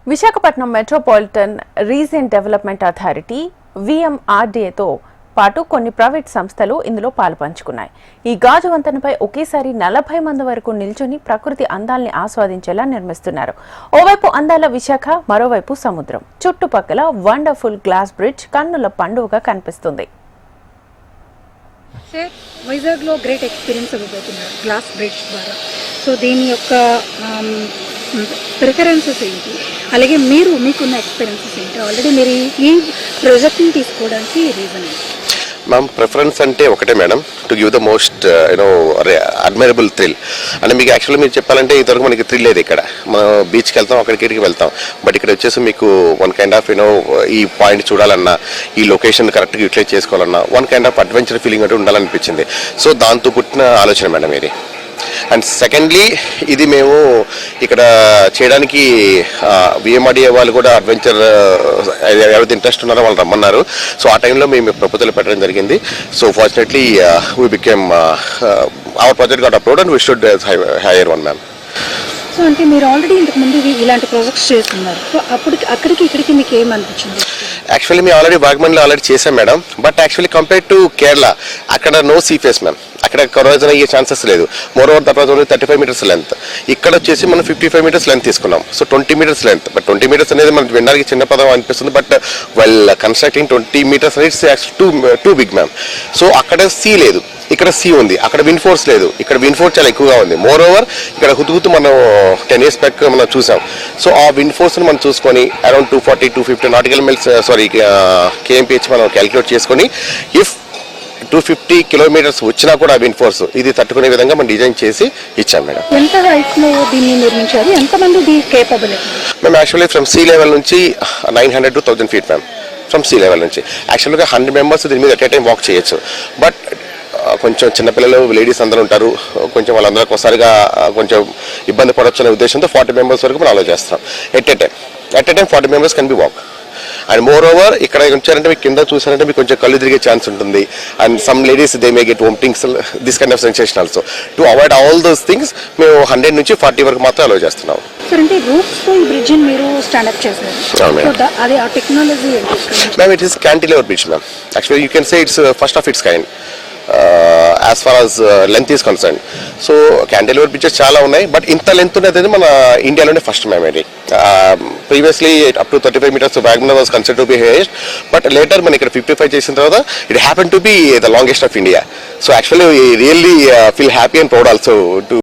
Visakhapatnam metropolitan region development authority VMRDAతో పాటు కొన్ని ప్రైవేట్ సంస్థలు ఇందులో పాలుపంచుకున్నాయి. ఈ గాజు వంతెనపై ఒకేసారి 40 మంది వరకు నిల్చొని ప్రకృతి అందాల్ని ఆస్వాదించేలా నిర్మిస్తున్నారు. ఓవైపు అందాల విశాఖ, మరోవైపు సముద్రం. చుట్టుపక్కల వండర్ఫుల్ గ్లాస్ బ్రిడ్జ్ కన్నుల పండుగగా కనిపిస్తుంది. వైజాగ్ లో గ్రేట్ ఎక్స్పీరియన్స్ అవ్వబోతున్నారు గ్లాస్ బ్రిడ్జ్ ద్వారా. సో దీని యొక్క ప్రిఫరెన్సెస్ ఏంటి, అలాగే మీకున్న ఎక్స్పీరియన్సెస్ ఏంటి, ఆల్రెడీ మీరు ఈ ప్రాజెక్ట్ని తీసుకోవడానికి రీజన్ ఏంటి? మ్యామ్, ప్రిఫరెన్స్ అంటే ఒకటే madam, to give the most admirable thrill. అంటే మీకు యాక్చువల్లీ మీరు చెప్పాలంటే ఇంతవరకు మనకి థ్రిల్ లేదు. ఇక్కడ మనం బీచ్కి వెళ్తాం, అక్కడికి వెళ్తాం, బట్ ఇక్కడ వచ్చేసి మీకు వన్ కైండ్ ఆఫ్ ఈ పాయింట్ చూడాలన్నా, ఈ లొకేషన్ కరెక్ట్గా యూటిలైజ్ చేసుకోవాలన్నా one kind of adventure feeling అంటే ఉండాలనిపించింది. సో దాంతో పుట్టిన ఆలోచన మేడం ఇది. అండ్ సెకండ్లీ, ఇది మేము ఇక్కడ చేయడానికి VMRDA వాళ్ళు కూడా అడ్వెంచర్ ఎవరైతే ఇంట్రెస్ట్ ఉన్నారో వాళ్ళు రమ్మన్నారు. సో ఆ టైంలో మేము ప్రపోజల్ పెట్టడం జరిగింది. So fortunately we became our project got approved and we should hire one ma'am. So అంటే మీరు ఆల్రెడీ ఇంతకుముందు ఇలాంటి ప్రాజెక్ట్స్ చేస్తున్నారు. సో అక్కడికి ఇక్కడికి మీకు ఏమనిపించింది? యాక్చువల్లీ మేము ఆల్రెడీ వాగమన్లో ఆల్రెడీ చేసాం madam, but actually compare to Kerala అక్కడ నో సీ ఫేస్ మ్యామ్. అక్కడ కరోజన్ అయ్యే ఛాన్సెస్ లేదు. Moreover that was only 35 metres length. ఇక్కడ వచ్చేసి మనం 55 మీటర్స్ లెంత్ తీసుకున్నాం. So 20 metres length. But 20 metres అనేది మనకి వినడానికి చిన్న పదం అనిపిస్తుంది, బట్ వెల్ కన్స్ట్రక్టింగ్ 20 మీటర్స్ అనేది టూ బిగ్ మ్యామ్. సో అక్కడ సీ లేదు, ఇక్కడ సీ ఉంది. అక్కడ విన్ ఫోర్స్ లేదు, ఇక్కడ విన్ ఫోర్స్ చాలా ఎక్కువగా ఉంది. మోర్ ఓవర్ ఇక్కడ హుతుహుతు మనం 10 years బ్యాక్ మనం చూసాం. సో ఆ విన్ ఫోర్స్ని మనం చూసుకొని అరౌండ్ 240-250 నాటికల్ మైల్స్ KMPH మనం క్యాలిక్యులేట్ చేసుకొని ఇఫ్ 250 kilometers వచ్చినా కూడా విన్ ఫోర్స్ ఇది తట్టుకునే విధంగా మనం డిజైన్ చేసి ఇచ్చాం మేడం. ఎంత హైట్ లో దీన్ని నిర్మించారు? ఎంతమంది కేపబుల్? మేము యాక్చువల్లీ ఫ్రమ్ సీ లెవెల్ నుంచి 900 to 1000 feet ma'am. From sea level నుంచి యాక్చువల్గా 100 members దీని మీద ఎట్ ఏ టైం వాక్ చేయొచ్చు. బట్ కొంచెం చిన్నపిల్లలు, లేడీస్ అందరూ ఉంటారు, కొంచెం వాళ్ళందరికీ ఒకసారిగా కొంచెం ఇబ్బంది పడవచ్చు అనే ఉద్దేశంతో 40 members వరకు మనం అలో చేస్తాం. At a time 40 members can be walk. And more over ఇక్కడ వచ్చారంటే మీకు కింద చూసారంటే మీకు కొంచెం కళ్ళు తిరిగే ఛాన్స్ ఉంటుంది. And some ladies they may get vomitings, this kind of sensation also. To avoid all those things మేము 100 నుంచి 40 వరకు మాత్రం అలో చేస్తున్నాం. సార్ అంటే రూఫ్స్ తో ఈ బ్రిడ్జ్ ని మీరు స్టాండప్ చేశారు. అది ఆ technology ma'am, it is cantilever bridge ma'am. Actually you can say it's first of it's kind as far as length is concerned. So cantilever bridges చాలా ఉన్నాయి, బట్ ఇంత లెంత్ ఉన్నది మన ఇండియాలోనే ఫస్ట్ మ్యామ్ ఇది. Previously up to 35 meters Vagamon was considered to be highest, but later మనం ఇక్కడ 55 చేసిన తర్వాత it happen to be the longest of India. So actually really feel happy and proud also to